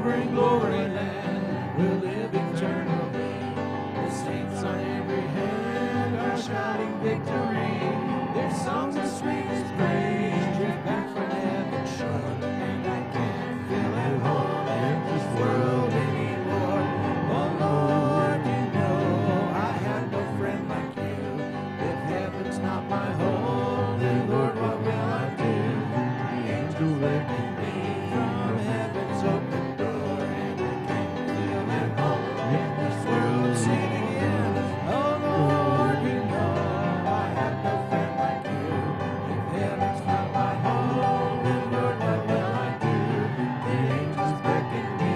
over in glory land will live eternally. The saints on every hand are shouting victory. Their songs of sweetest praise drift back from heaven's shore, and I can't feel at home in this world anymore. Oh Lord, you know I have no friend like you. If heaven's not my home, then Lord, what will I do? The angels beckon me from heaven's open door, and I can't feel at home in this world. Sing it again. Oh Lord, you know I have no friend like you. If heaven's not my home, then Lord, what will I do? The angels beckon me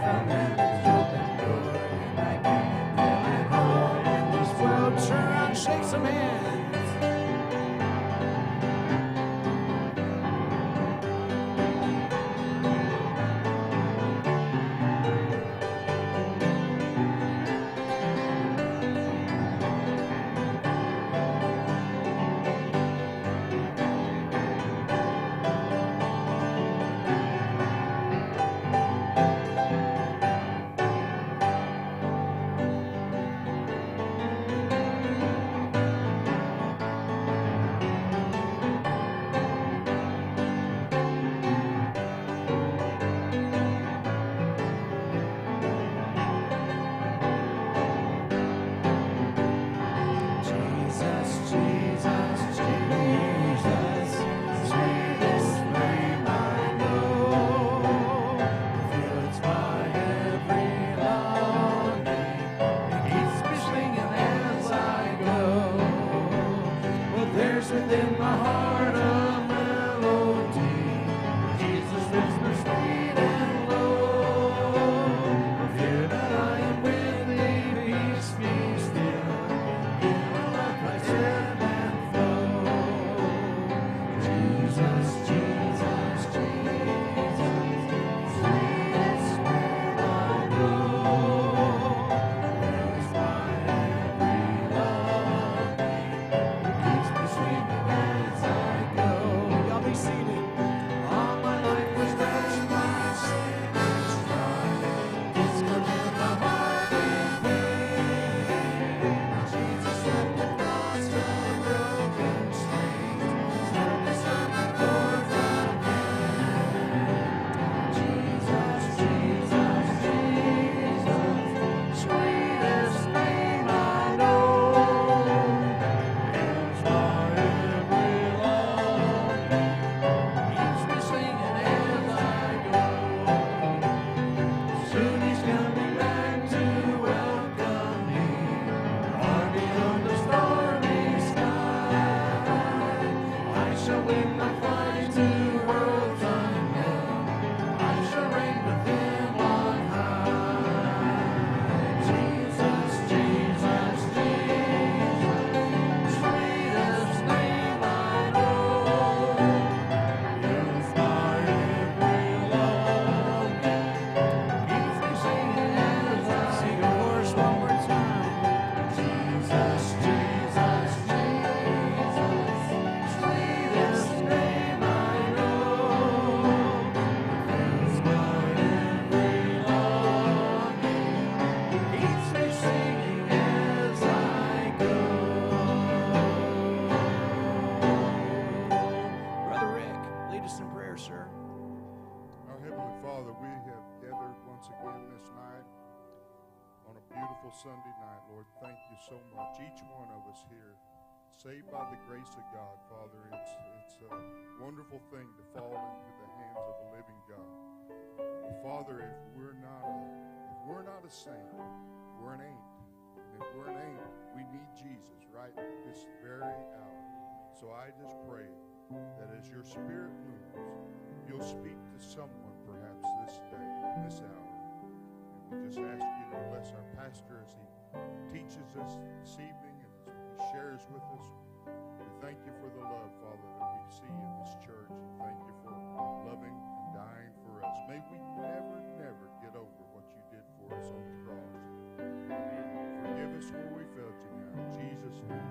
from heaven's open door, and I can't feel at home in this world. Turn around, shake some hands. Sunday night, Lord. Thank you so much. Each one of us here, saved by the grace of God, Father. It's a wonderful thing to fall into the hands of a living God. But Father, if we're not a saint, we're an ain't. And if we're an ain't, we need Jesus right this very hour. So I just pray that as your Spirit moves, you'll speak to someone perhaps this day, this hour. We just ask you to bless our pastor as he teaches us this evening and as he shares with us. We thank you for the love, Father, that we see in this church. And thank you for loving and dying for us. May we never, never get over what you did for us on the cross. Forgive us where we failed you now. In Jesus' name.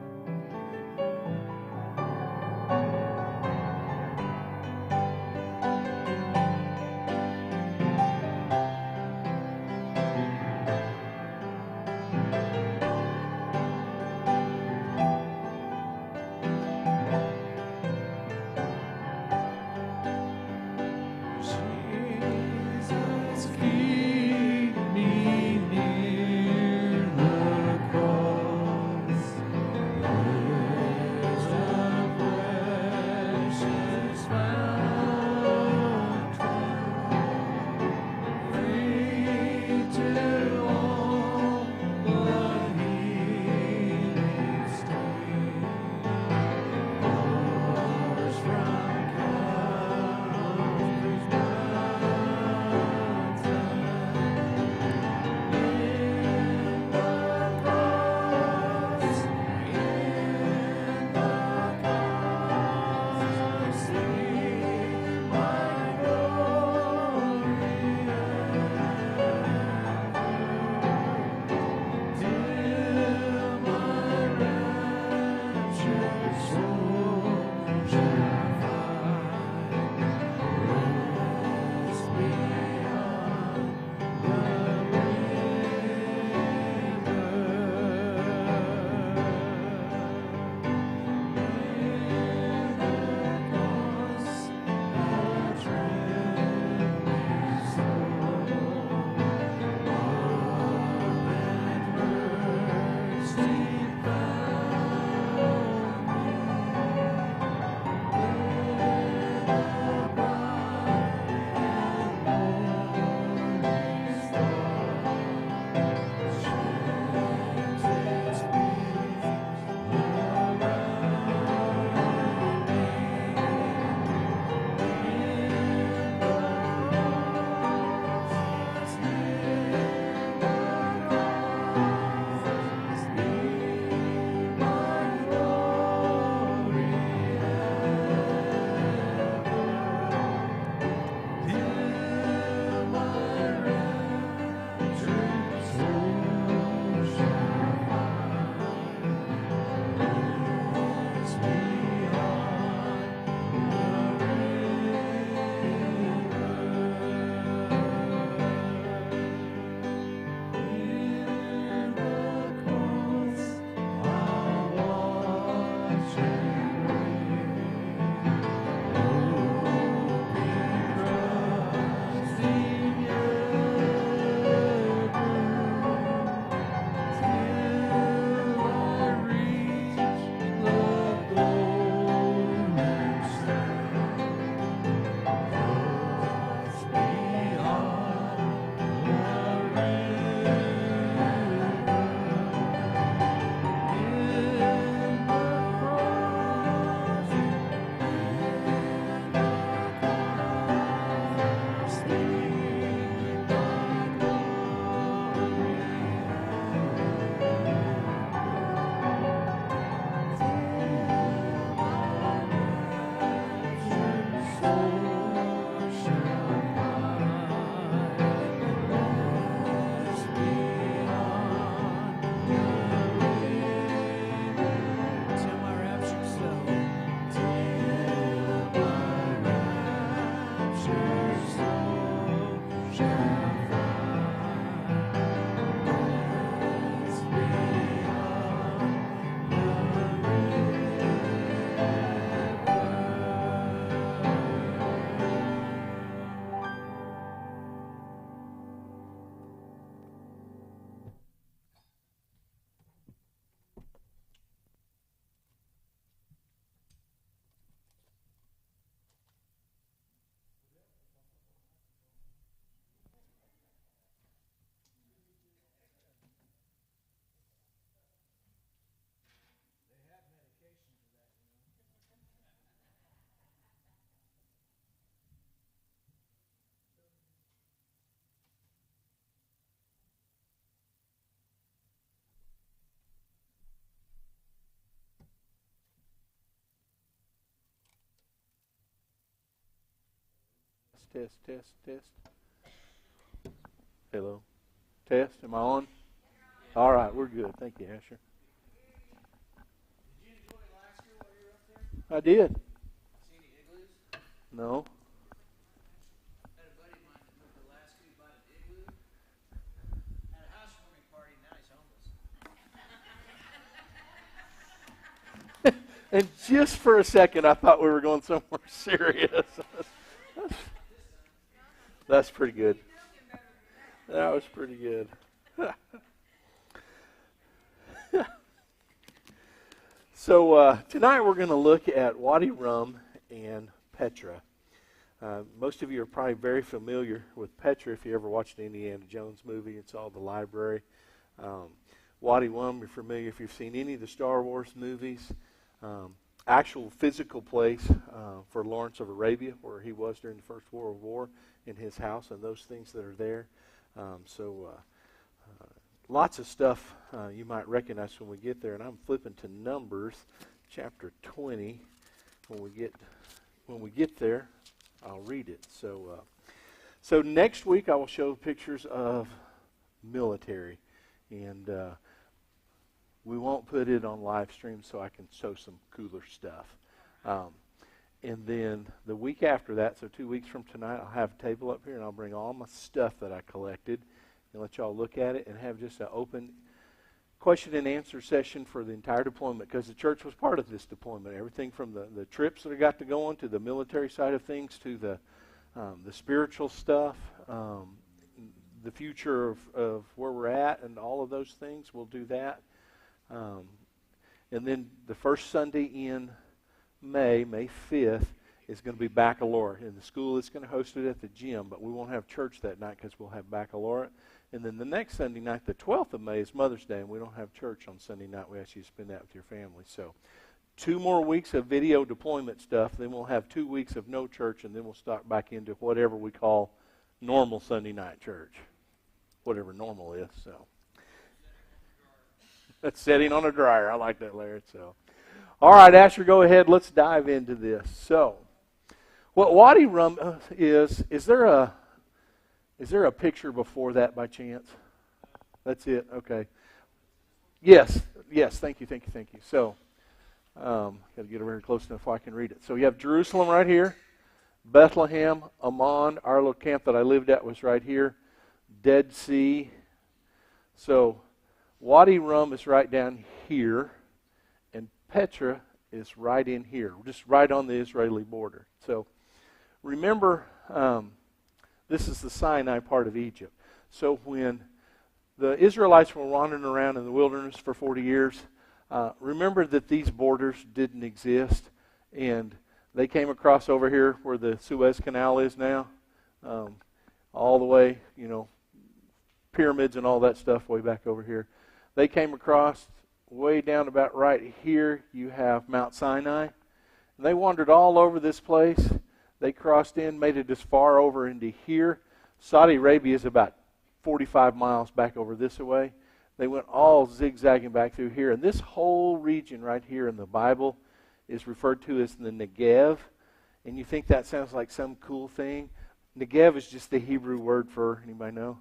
test. Hello. Test, am I on? All right, we're good. Thank you, Asher. Did you enjoy Alaska while you were up there? I did. See any igloos? No. I had a buddy of mine that moved to Alaska. He bought an igloo. Had a housewarming party. Now he's homeless. And just for a second, I thought we were going somewhere serious. That's pretty good. That was pretty good. So tonight we're going to look at Wadi Rum and Petra. Most of you are probably very familiar with Petra if you ever watched an Indiana Jones movie. It's all the library. Wadi Rum, you're familiar if you've seen any of the Star Wars movies. Actual physical place for Lawrence of Arabia, where he was during the First World War, in his house and those things that are there. Lots of stuff you might recognize when we get there. And I'm flipping to Numbers chapter 20. When we get there, I'll read it. So next week I will show pictures of military, and we won't put it on live stream so I can show some cooler stuff. And then the week after that, so 2 weeks from tonight, I'll have a table up here and I'll bring all my stuff that I collected and let y'all look at it and have just an open question and answer session for the entire deployment, because the church was part of this deployment. Everything from the trips that I got to go on, to the military side of things, to the spiritual stuff, the future of where we're at, and all of those things. We'll do that. And then the first Sunday in May 5th, is going to be baccalaureate. In the school, it's going to host it at the gym, but we won't have church that night because we'll have baccalaureate. And then the next Sunday night, the 12th of May, is Mother's Day, and we don't have church on Sunday night. We ask you to spend that with your family. So 2 more weeks of video deployment stuff, then we'll have 2 weeks of no church, and then we'll start back into whatever we call normal Sunday night church, whatever normal is. So that's setting on a dryer. I like that, Larry. So, all right, Asher, go ahead. Let's dive into this. So, what Wadi Rum is there a picture before that by chance? That's it. Okay. Yes. Thank you. So, got to get over here close enough so I can read it. So you have Jerusalem right here, Bethlehem, Ammon. Our little camp that I lived at was right here, Dead Sea. So Wadi Rum is right down here, and Petra is right in here, just right on the Israeli border. So remember, this is the Sinai part of Egypt. So when the Israelites were wandering around in the wilderness for 40 years, remember that these borders didn't exist, and they came across over here where the Suez Canal is now, all the way, pyramids and all that stuff way back over here. They came across way down about right here. You have Mount Sinai. And they wandered all over this place. They crossed in, made it as far over into here. Saudi Arabia is about 45 miles back over this way. They went all zigzagging back through here. And this whole region right here in the Bible is referred to as the Negev. And you think that sounds like some cool thing? Negev is just the Hebrew word for, anybody know?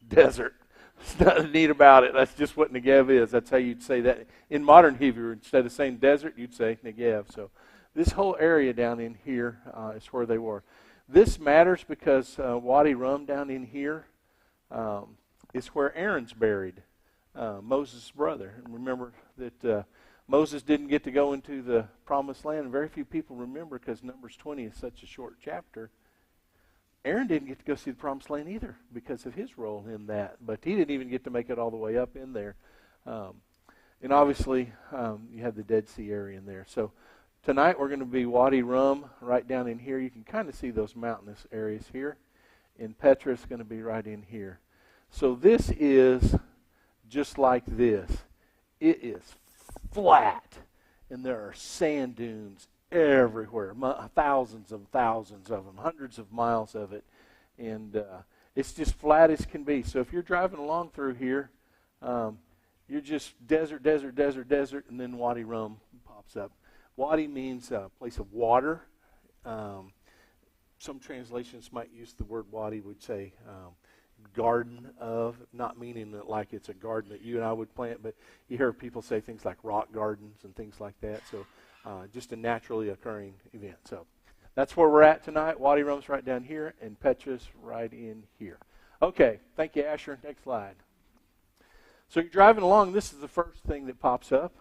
Desert. There's nothing neat about it. That's just what Negev is. That's how you'd say that. In modern Hebrew, instead of saying desert, you'd say Negev. So this whole area down in here is where they were. This matters because Wadi Rum down in here is where Aaron's buried, Moses' brother. And remember that Moses didn't get to go into the promised land. And very few people remember, because Numbers 20 is such a short chapter. Aaron didn't get to go see the promised land either because of his role in that. But he didn't even get to make it all the way up in there. And obviously, you have the Dead Sea area in there. So tonight we're going to be Wadi Rum right down in here. You can kind of see those mountainous areas here. And Petra is going to be right in here. So this is just like this. It is flat. And there are sand dunes everywhere, thousands of them, hundreds of miles of it, and it's just flat as can be. So if you're driving along through here, you're just desert, and then Wadi Rum pops up. Wadi means a place of water. some translations might use the word Wadi, would say garden of, not meaning that like it's a garden that you and I would plant, but you hear people say things like rock gardens and things like that. So just a naturally occurring event. So that's where we're at tonight. Wadi Rum's right down here, and Petra's right in here. Okay, thank you, Asher. Next slide. So you're driving along. This is the first thing that pops up.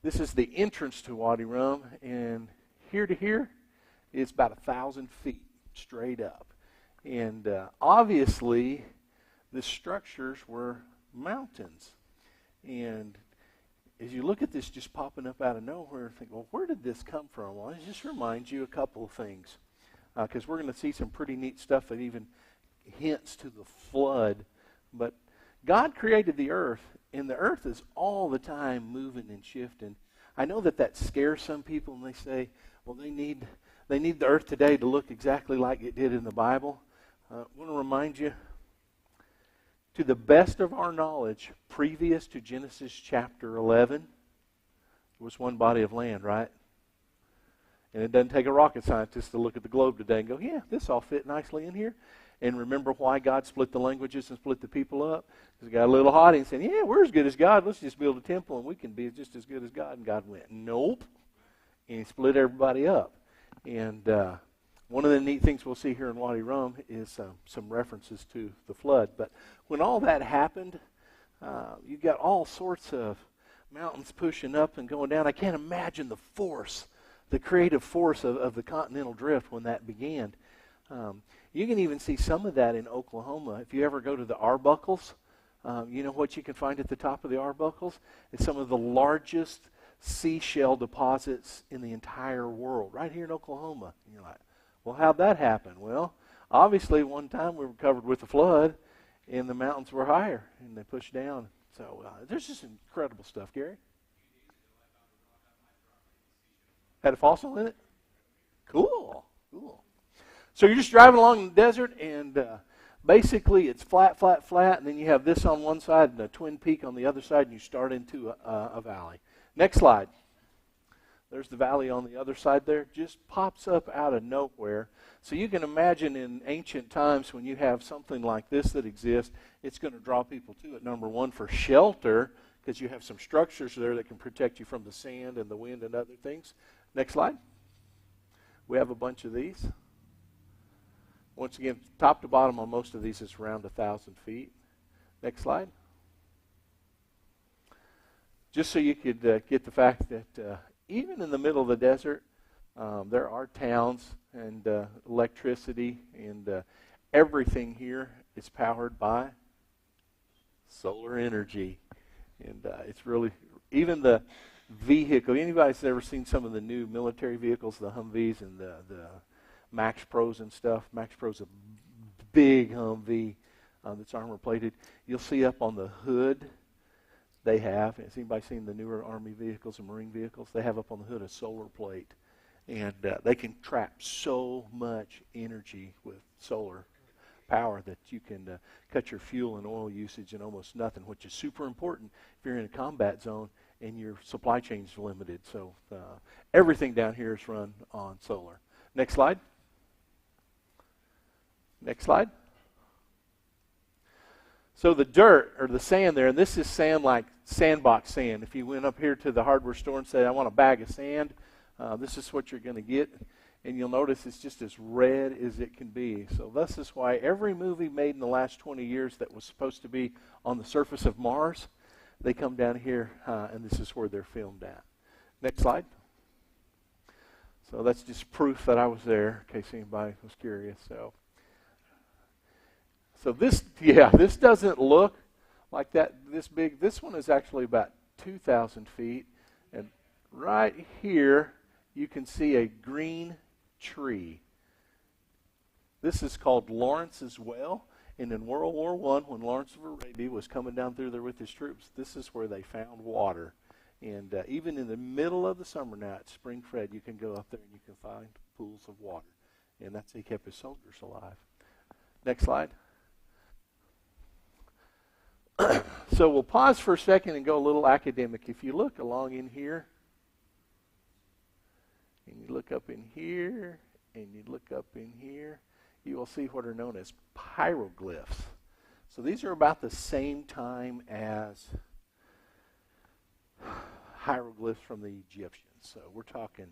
This is the entrance to Wadi Rum, and here to here is about 1,000 feet straight up. And obviously, the structures were mountains. And as you look at this just popping up out of nowhere, think, well, where did this come from? Well, it just reminds you a couple of things. Because we're going to see some pretty neat stuff that even hints to the flood. But God created the earth, and the earth is all the time moving and shifting. I know that scares some people, and they say, well, they need the earth today to look exactly like it did in the Bible. I want to remind you, to the best of our knowledge, previous to Genesis chapter 11, there was one body of land, right? And it doesn't take a rocket scientist to look at the globe today and go, yeah, this all fit nicely in here. And remember why God split the languages and split the people up? Because he got a little haughty and said, yeah, we're as good as God. Let's just build a temple and we can be just as good as God. And God went, nope. And he split everybody up. And one of the neat things we'll see here in Wadi Rum is some references to the flood. But when all that happened, you got all sorts of mountains pushing up and going down. I can't imagine the force, the creative force of the continental drift when that began. You can even see some of that in Oklahoma. If you ever go to the Arbuckles, you know what you can find at the top of the Arbuckles? It's some of the largest seashell deposits in the entire world, right here in Oklahoma. And you're like, well, how'd that happen? Well, obviously one time we were covered with a flood, and the mountains were higher, and they pushed down. So there's just incredible stuff, Gary. Had a fossil in it? Cool. So you're just driving along in the desert, and basically it's flat, and then you have this on one side and a twin peak on the other side, and you start into a valley. Next slide. There's the valley on the other side there. Just pops up out of nowhere. So you can imagine in ancient times when you have something like this that exists, it's going to draw people to it. Number one, for shelter, because you have some structures there that can protect you from the sand and the wind and other things. Next slide. We have a bunch of these. Once again, top to bottom on most of these is around 1,000 feet. Next slide. Just so you could get the fact that even in the middle of the desert, there are towns and electricity, and everything here is powered by solar energy. And it's really, even the vehicle, anybody's ever seen some of the new military vehicles, the Humvees and the Max Pros and stuff. Max Pro's a big Humvee that's armor plated. You'll see up on the hood, they have, has anybody seen the newer Army vehicles and Marine vehicles? They have up on the hood a solar plate. And they can trap so much energy with solar power that you can cut your fuel and oil usage in almost nothing, which is super important if you're in a combat zone and your supply chain is limited. So everything down here is run on solar. Next slide. Next slide. So the dirt or the sand there, and this is sand like sandbox sand. If you went up here to the hardware store and said, I want a bag of sand, this is what you're going to get. And you'll notice it's just as red as it can be. So this is why every movie made in the last 20 years that was supposed to be on the surface of Mars, they come down here, and this is where they're filmed at. Next slide. So that's just proof that I was there, in case anybody was curious. So this doesn't look like that this big. This one is actually about 2,000 feet. And right here, you can see a green tree. This is called Lawrence's Well. And in World War I, when Lawrence of Arabia was coming down through there with his troops, this is where they found water. And even in the middle of the summer now at spring fred, you can go up there and you can find pools of water. And that's how he kept his soldiers alive. Next slide. So we'll pause for a second and go a little academic. If you look along in here, and you look up in here, and you look up in here, you will see what are known as pyroglyphs. So these are about the same time as hieroglyphs from the Egyptians. So we're talking,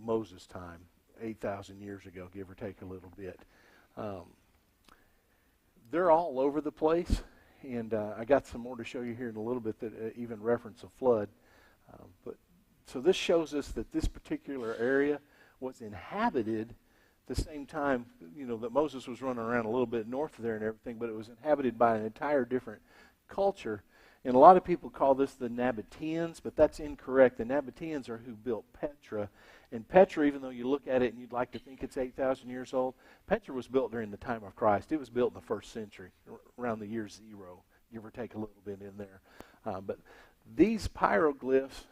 Moses' time, 8,000 years ago, give or take a little bit. They're all over the place, and I got some more to show you here in a little bit that even reference a flood. So this shows us that this particular area was inhabited the same time, that Moses was running around a little bit north of there and everything, but it was inhabited by an entire different culture. And a lot of people call this the Nabateans, but that's incorrect. The Nabateans are who built Petra. And Petra, even though you look at it and you'd like to think it's 8,000 years old, Petra was built during the time of Christ. It was built in the first century, around the year 0, give or take a little bit in there. But these pyroglyphs,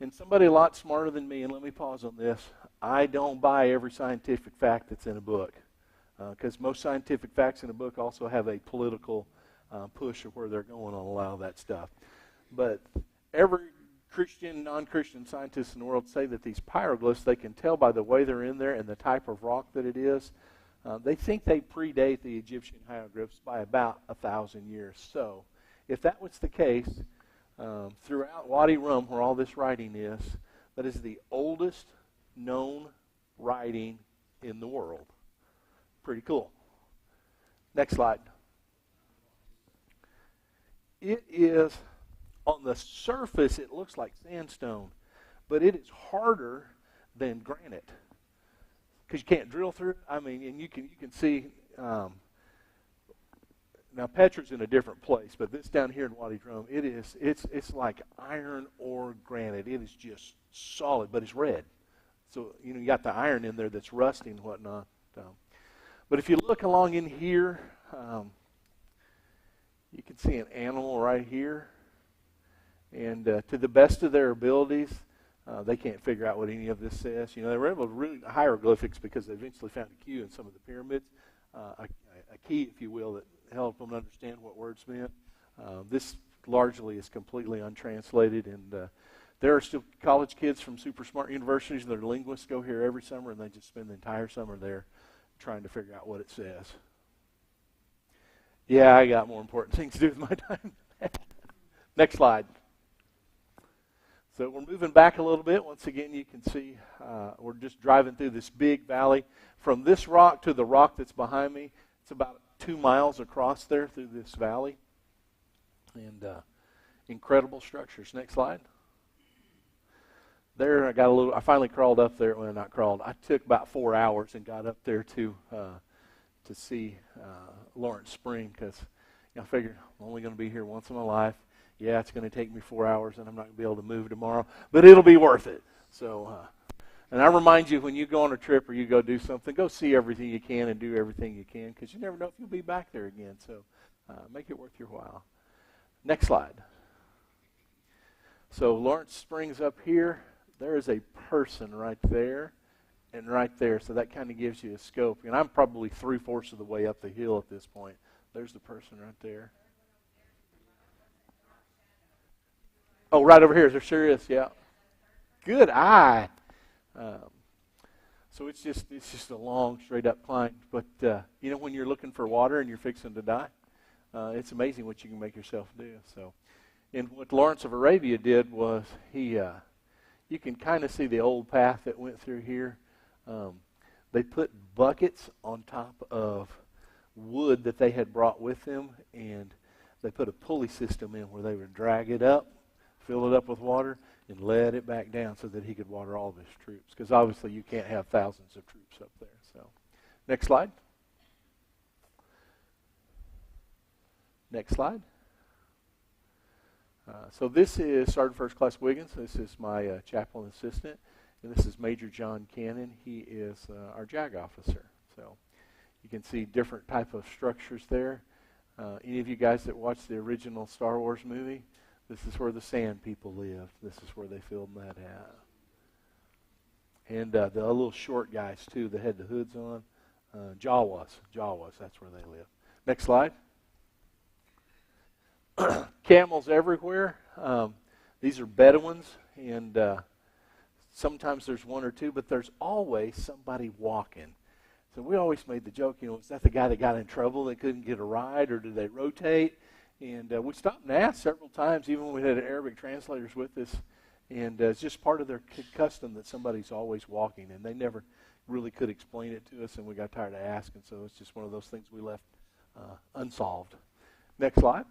and somebody a lot smarter than me, and let me pause on this, I don't buy every scientific fact that's in a book, because most scientific facts in a book also have a political push of where they're going on a lot of that stuff. But every Christian, non-Christian scientists in the world say that these pyroglyphs, they can tell by the way they're in there and the type of rock that it is. They think they predate the Egyptian hieroglyphs by about 1,000 years. So if that was the case, throughout Wadi Rum, where all this writing is, that is the oldest known writing in the world. Pretty cool. Next slide. It is, on the surface, it looks like sandstone, but it is harder than granite because you can't drill through it. I mean, and you can see. Now Petra's in a different place, but this down here in Wadi Rum, it's like iron or granite. It is just solid, but it's red. So you got the iron in there that's rusting and whatnot. But if you look along in here, you can see an animal right here. And to the best of their abilities, they can't figure out what any of this says. They were able to read hieroglyphics because they eventually found a Q in some of the pyramids, a key, if you will, that helped them understand what words meant. This largely is completely untranslated, and there are still college kids from super smart universities that are linguists go here every summer, and they just spend the entire summer there trying to figure out what it says. Yeah, I got more important things to do with my time. Next slide. So we're moving back a little bit. Once again, you can see we're just driving through this big valley. From this rock to the rock that's behind me, it's about 2 miles across there through this valley. And incredible structures. Next slide. There, I finally crawled up there. Well, not crawled. I took about 4 hours and got up there to see Lawrence Spring, because I figured I'm only going to be here once in my life. Yeah, it's going to take me 4 hours, and I'm not going to be able to move tomorrow, but it'll be worth it. So, and I remind you, when you go on a trip or you go do something, go see everything you can and do everything you can, because you never know if you'll be back there again. So make it worth your while. Next slide. So Lawrence Springs up here. There is a person right there and right there. So that kind of gives you a scope. And I'm probably 3/4 of the way up the hill at this point. There's the person right there. Oh, right over here. There sure is, yeah. Good eye. So it's just a long, straight up climb. But when you're looking for water and you're fixing to die, it's amazing what you can make yourself do. So, and what Lawrence of Arabia did was you can kind of see the old path that went through here. They put buckets on top of wood that they had brought with them, and they put a pulley system in where they would drag it up, fill it up with water, and let it back down so that he could water all of his troops. Because obviously you can't have thousands of troops up there. So, next slide. Next slide. So this is Sergeant First Class Wiggins. This is my chaplain assistant. And this is Major John Cannon. He is our JAG officer. So you can see different type of structures there. Any of you guys that watched the original Star Wars movie, this is where the Sand People lived. This is where they filmed that at. And the little short guys, too, that had the hoods on. Jawas, that's where they live. Next slide. Camels everywhere. These are Bedouins, and Sometimes there's one or two, but there's always somebody walking. So we always made the joke, is that the guy that got in trouble, they couldn't get a ride, or did they rotate? And we stopped and asked several times, even when we had Arabic translators with us. And it's just part of their custom that somebody's always walking. And they never really could explain it to us, and we got tired of asking. So it's just one of those things we left unsolved. Next slide.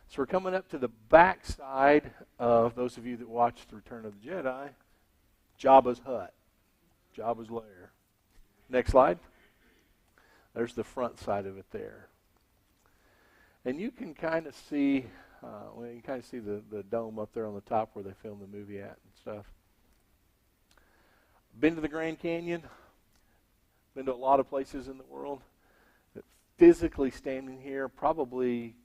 So we're coming up to the back side of, those of you that watched The Return of the Jedi, Jabba's hut, Jabba's lair. Next slide. There's the front side of it there. And you can kind of see, the dome up there on the top where they filmed the movie at and stuff. Been to the Grand Canyon. Been to a lot of places in the world. But physically standing here, probably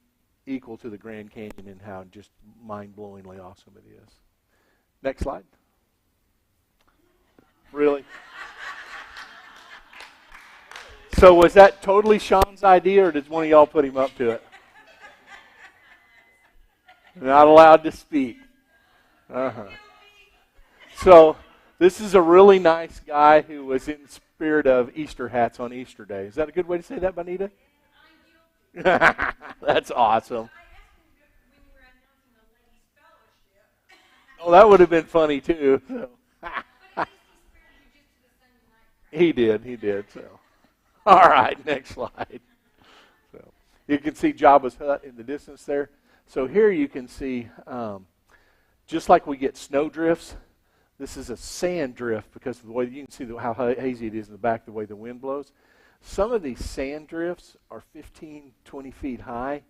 equal to the Grand Canyon in how just mind-blowingly awesome it is. Next slide. Really? So was that totally Sean's idea, or did one of y'all put him up to it? Not allowed to speak. So this is a really nice guy who was in spirit of Easter hats on Easter Day. Is that a good way to say that, Bonita? That's awesome. Oh, that would have been funny too. So. He did. So, all right, next slide. So you can see Jabba's hut in the distance there. So here you can see, just like we get snow drifts, this is a sand drift because of the way you can see how hazy it is in the back, the way the wind blows. Some of these sand drifts are 15, 20 feet high,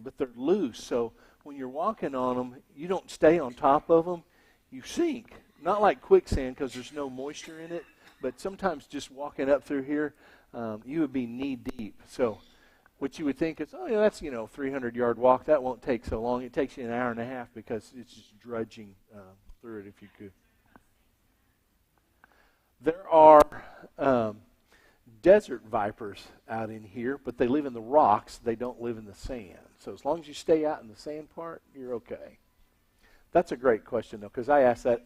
but they're loose. So when you're walking on them, you don't stay on top of them. You sink. Not like quicksand because there's no moisture in it, but sometimes just walking up through here, you would be knee deep. So what you would think is, that's, 300-yard walk. That won't take so long. It takes you an hour and a half because it's just drudging through it if you could. There are desert vipers out in here, but they live in the rocks. They don't live in the sand. So as long as you stay out in the sand part, you're okay. That's a great question, though, because I ask that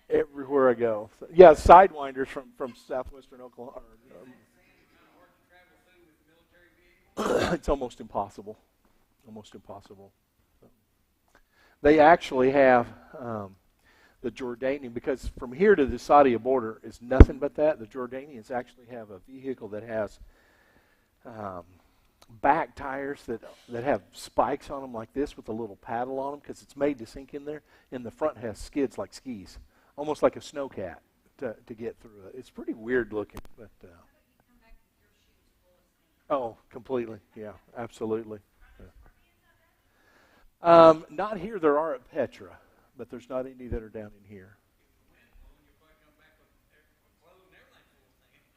everywhere I go. So, yeah, sidewinders from southwestern Oklahoma. It's almost impossible. Almost impossible. So, they actually have the Jordanian, because from here to the Saudi border is nothing but that. The Jordanians actually have a vehicle that has back tires that have spikes on them like this with a little paddle on them because it's made to sink in there. And the front has skids like skis, almost like a snowcat to get through it. It's pretty weird looking, but oh, completely, yeah, absolutely. Yeah. Not here. There are at Petra, but there's not any that are down in here.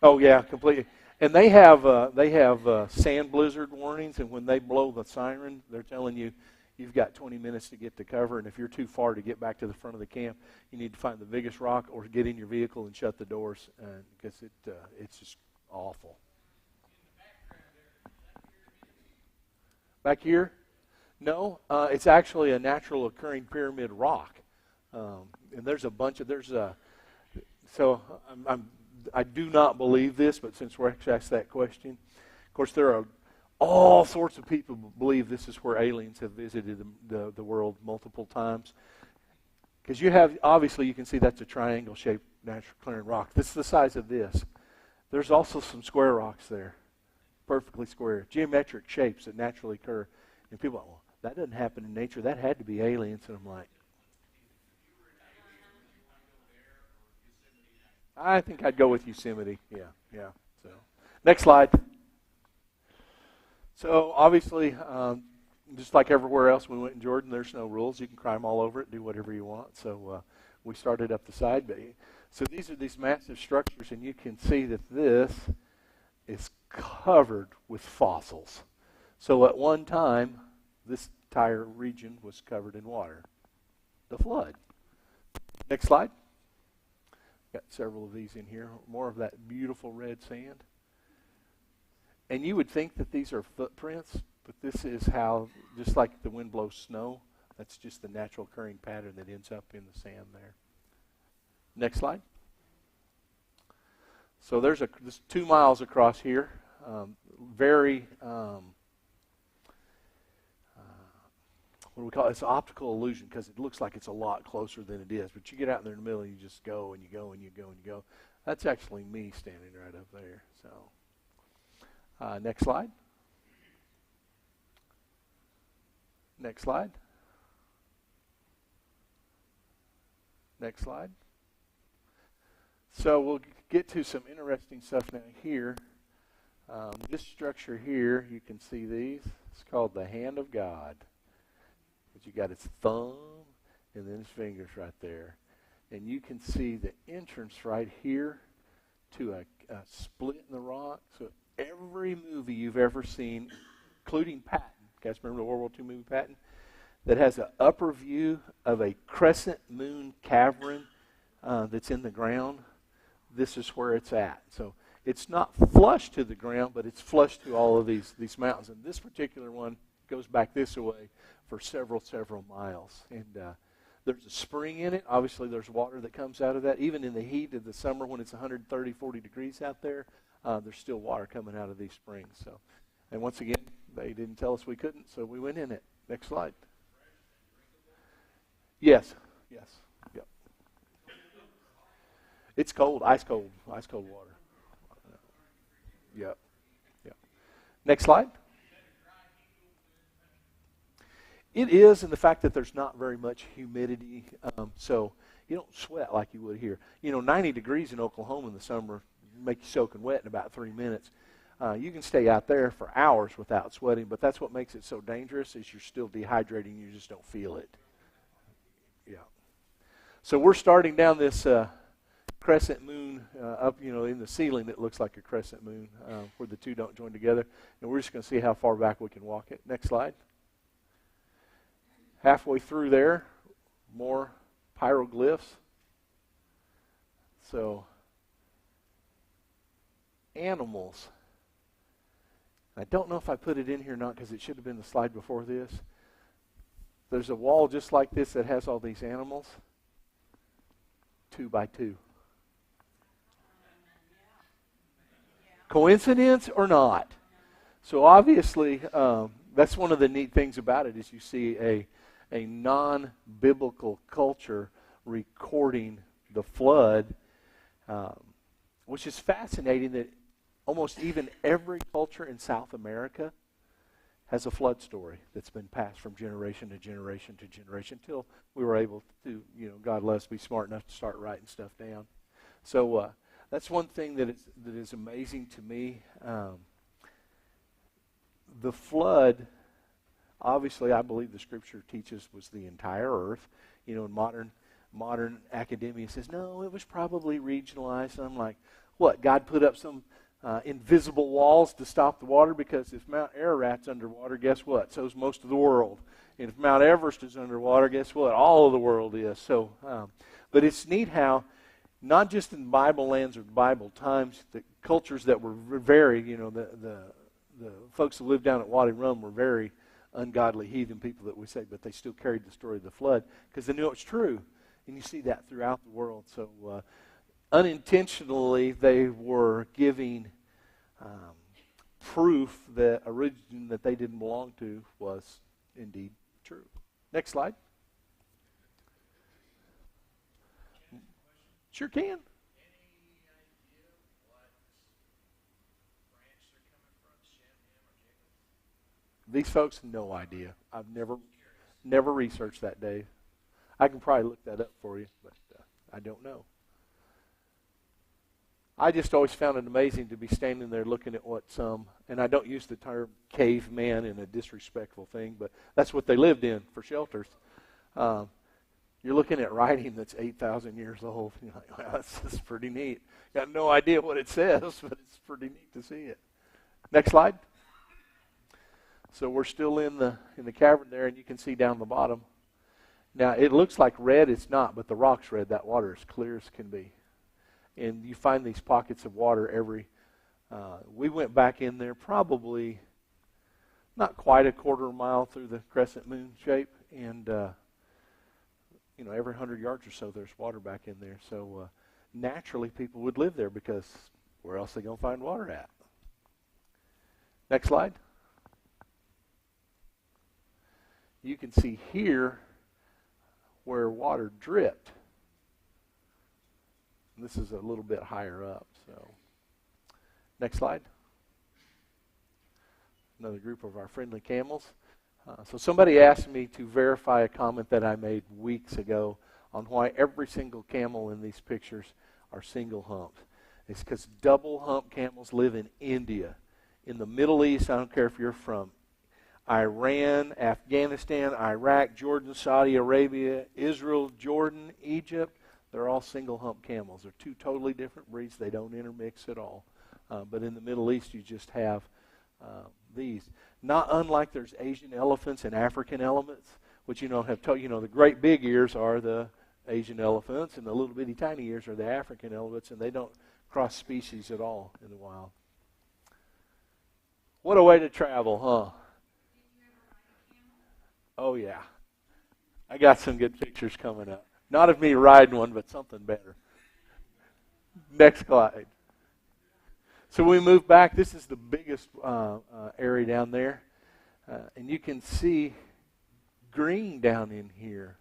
Oh yeah, completely. And they have sand blizzard warnings, and when they blow the siren, they're telling you you've got 20 minutes to get to cover, and if you're too far to get back to the front of the camp, you need to find the biggest rock or get in your vehicle and shut the doors because it's just awful. Back here? No, it's actually a natural occurring pyramid rock, and there's a bunch of I do not believe this, but since we're actually asked that question, of course there are all sorts of people who believe this is where aliens have visited the world multiple times. Because obviously you can see that's a triangle-shaped natural occurring rock. This is the size of this. There's also some square rocks there, perfectly square, geometric shapes that naturally occur. And people are, well, that doesn't happen in nature. That had to be aliens. And I'm like, I think I'd go with Yosemite. Yeah. So, next slide. So, obviously, just like everywhere else we went in Jordan, there's no rules. You can climb all over it, do whatever you want. So, we started up the side bay. So, these are these massive structures, and you can see that this is covered with fossils. So, at one time, this entire region was covered in water. The flood. Next slide. Got several of these in here. More of that beautiful red sand. And you would think that these are footprints, but this is how, just like the wind blows snow, That's just the natural occurring pattern that ends up in the sand there. Next slide. So there's 2 miles across here. Very, what do we call it? It's an optical illusion because it looks like it's a lot closer than it is. But you get out there in the middle and you just go and you go and you go and you go. That's actually me standing right up there. So, next slide. Next slide. Next slide. So we'll get to some interesting stuff now here. This structure here, you can see these. It's called the hand of God. But you got its thumb and then his fingers right there. And you can see the entrance right here to a split in the rock. So every movie you've ever seen, including Patton, you guys remember the World War II movie Patton? That has an upper view of a crescent moon cavern that's in the ground. This is where it's at. So it's not flush to the ground, but it's flush to all of these mountains. And this particular one goes back this way for several miles. And there's a spring in it. Obviously, there's water that comes out of that. Even in the heat of the summer when it's 130, 40 degrees out there, there's still water coming out of these springs. So, and once again, they didn't tell us we couldn't, so we went in it. Next slide. Yes. Yep. It's cold, ice cold water. Yep. Next slide. It is in the fact that there's not very much humidity, so you don't sweat like you would here. 90 degrees in Oklahoma in the summer make you soaking wet in about 3 minutes. You can stay out there for hours without sweating, but that's what makes it so dangerous is you're still dehydrating, you just don't feel it. Yeah. So we're starting down this crescent moon up, in the ceiling it looks like a crescent moon where the two don't join together. And we're just going to see how far back we can walk it. Next slide. Halfway through there, more pyroglyphs. So, animals. I don't know if I put it in here or not because it should have been the slide before this. There's a wall just like this that has all these animals. 2 by 2. Coincidence or not? So obviously, that's one of the neat things about it is you see a non-biblical culture recording the flood, which is fascinating that almost even every culture in South America has a flood story that's been passed from generation to generation to generation until we were able to, God let us be smart enough to start writing stuff down. So that's one thing that is amazing to me. The flood, obviously, I believe the Scripture teaches was the entire earth. Modern academia says, no, it was probably regionalized. And I'm like, what, God put up some invisible walls to stop the water? Because if Mount Ararat's underwater, guess what? So is most of the world. And if Mount Everest is underwater, guess what? All of the world is. So, but it's neat how, not just in Bible lands or Bible times, the cultures that were very, the folks that lived down at Wadi Rum were very ungodly heathen people that we say, but they still carried the story of the flood because they knew it was true. And you see that throughout the world. So unintentionally, they were giving proof that a religion that they didn't belong to was indeed true. Next slide. Sure can. Any idea what branch they're coming from, Shem, Ham, or Jacob? These folks, no idea. I've never researched that, Dave. I can probably look that up for you, but I don't know. I just always found it amazing to be standing there looking at what some, and I don't use the term caveman in a disrespectful thing, but that's what they lived in for shelters. You're looking at writing that's 8,000 years old. You're like, wow, that's pretty neat. Got no idea what it says, but it's pretty neat to see it. Next slide. So we're still in the cavern there, and you can see down the bottom. Now, it looks like red. It's not, but the rock's red. That water is clear as can be. And you find these pockets of water every... we went back in there probably not quite a quarter mile through the crescent moon shape, and every 100 yards or so, there's water back in there. So naturally, people would live there because where else are they going to find water at? Next slide. You can see here where water dripped. And this is a little bit higher up. So, next slide. Another group of our friendly camels. So somebody asked me to verify a comment that I made weeks ago on why every single camel in these pictures are single humped. It's because double hump camels live in India. In the Middle East, I don't care if you're from Iran, Afghanistan, Iraq, Jordan, Saudi Arabia, Israel, Jordan, Egypt, they're all single hump camels. They're two totally different breeds. They don't intermix at all. But in the Middle East, you just have these. Not unlike there's Asian elephants and African elephants, which have the great big ears are the Asian elephants, and the little bitty tiny ears are the African elephants, and they don't cross species at all in the wild. What a way to travel, huh? Oh, yeah. I got some good pictures coming up. Not of me riding one, but something better. Next slide. So we move back. This is the biggest area down there. And you can see green down in here.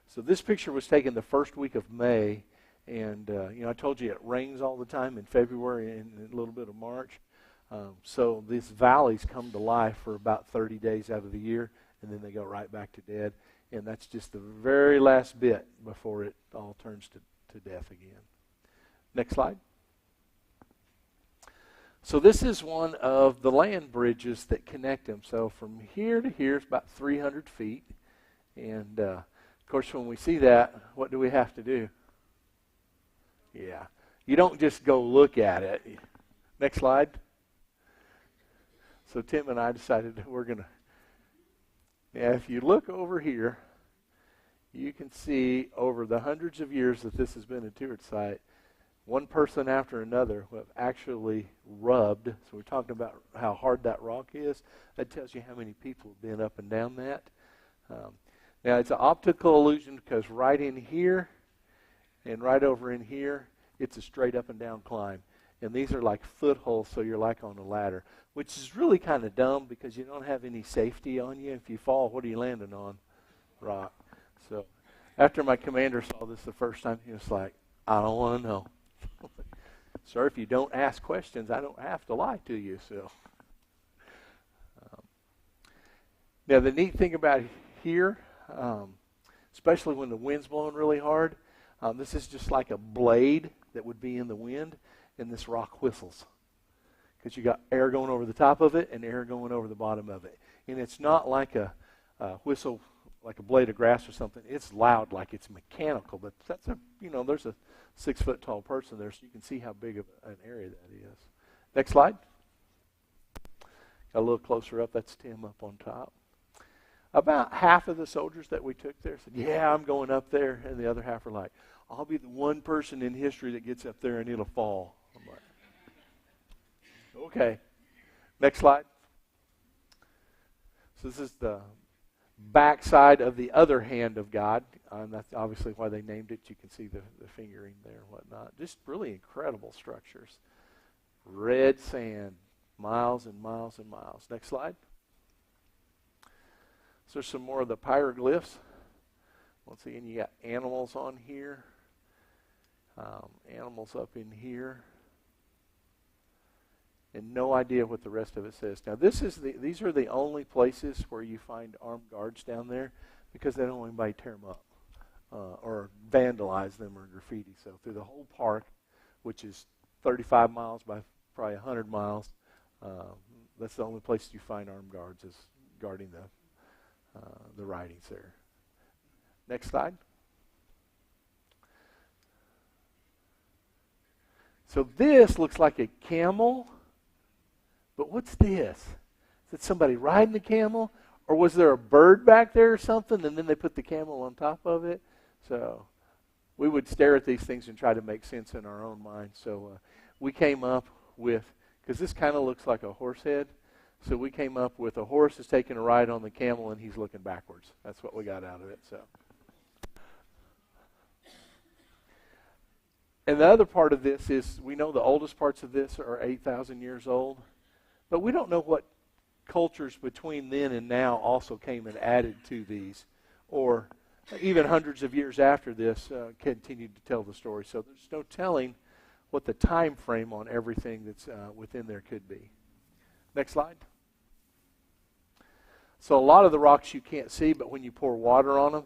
So this picture was taken the first week of May. And, I told you it rains all the time in February and a little bit of March. So these valleys come to life for about 30 days out of the year, and then they go right back to dead. And that's just the very last bit before it all turns to death again. Next slide. So this is one of the land bridges that connect them. So from here to here is about 300 feet. And, of course, when we see that, what do we have to do? Yeah. You don't just go look at it. Next slide. So Tim and I decided that we're going to... Now, if you look over here, you can see over the hundreds of years that this has been a toured site, one person after another who have actually rubbed. So we're talking about how hard that rock is. That tells you how many people have been up and down that. Now, it's an optical illusion because right in here and right over in here, it's a straight up and down climb. And these are like footholds, so you're like on a ladder, which is really kind of dumb because you don't have any safety on you. If you fall, what are you landing on? Rock. So after my commander saw this the first time, he was like, I don't want to know. Sir, if you don't ask questions, I don't have to lie to you. So now the neat thing about here, especially when the wind's blowing really hard, this is just like a blade that would be in the wind, and this rock whistles because you got air going over the top of it and air going over the bottom of it. And it's not like a whistle like a blade of grass or something. It's loud like it's mechanical, but that's there's a 6 foot tall person there, so you can see how big of an area that is. Next slide. Got a little closer up. That's Tim up on top. About half of the soldiers that we took there said, yeah, I'm going up there. And the other half are like, I'll be the one person in history that gets up there and it'll fall. I'm like, okay. Next slide. So this is the backside of the other hand of God. That's obviously why they named it. You can see the fingering there and whatnot. Just really incredible structures. Red sand, miles and miles and miles. Next slide. So there's some more of the pyroglyphs. Once again, you got animals on here. Animals up in here. And no idea what the rest of it says. Now, these are the only places where you find armed guards down there because they don't want anybody to tear them up or vandalize them or graffiti. So through the whole park, which is 35 miles by probably 100 miles, that's the only place you find armed guards is guarding the ridings there. Next slide. So this looks like a camel. But what's this? Is it somebody riding the camel? Or was there a bird back there or something, and then they put the camel on top of it? So we would stare at these things and try to make sense in our own mind. So we came up with, because this kind of looks like a horse head, So we came up with a horse is taking a ride on the camel and he's looking backwards. That's what we got out of it. So, and the other part of this is we know the oldest parts of this are 8,000 years old, but we don't know what cultures between then and now also came and added to these, or even hundreds of years after this continued to tell the story. So there's no telling what the time frame on everything that's within there could be. Next slide. So a lot of the rocks you can't see, but when you pour water on them.